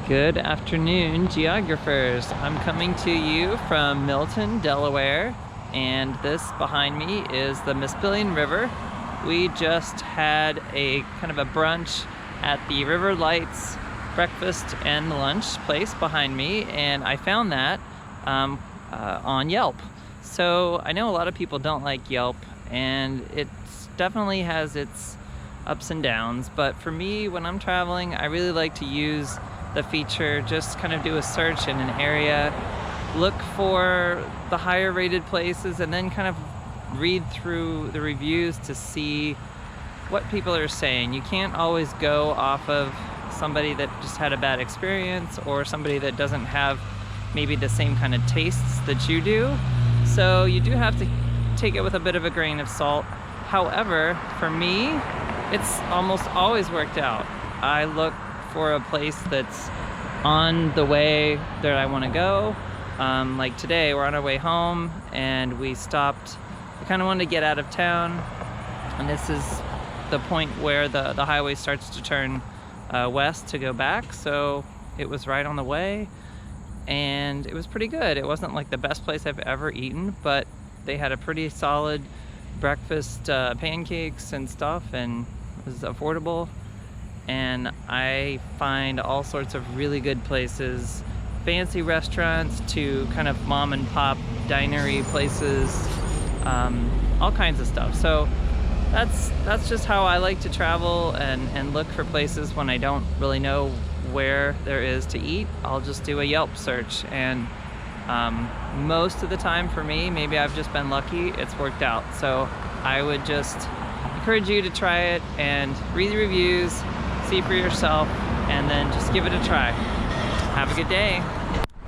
Good afternoon, geographers. I'm coming to you from Milton, Delaware, and this behind me is the Mispillion River. We just had a kind of a brunch at the River Lights breakfast and lunch place behind me, and I found that on Yelp. So I know a lot of people don't like Yelp, and it definitely has its ups and downs, but for me, when I'm traveling, I really like to use the feature, just kind of do a search in an area, look for the higher rated places, and then kind of read through the reviews to see what people are saying. You can't always go off of somebody that just had a bad experience or somebody that doesn't have maybe the same kind of tastes that you do. So you do have to take it with a bit of a grain of salt. However, for me, it's almost always worked out. I look for a place that's on the way that I want to go. Like today, we're on our way home and we stopped. We kind of wanted to get out of town, and this is the point where the highway starts to turn west to go back. So it was right on the way, and it was pretty good. It wasn't like the best place I've ever eaten, but they had a pretty solid breakfast, pancakes and stuff, and it was affordable. And I find all sorts of really good places, fancy restaurants to kind of mom and pop dinery places, all kinds of stuff. So that's just how I like to travel and look for places when I don't really know where there is to eat. I'll just do a Yelp search, and most of the time for me, maybe I've just been lucky, it's worked out. So I would just encourage you to try it and read the reviews, see for yourself, and then just give it a try. Have a good day.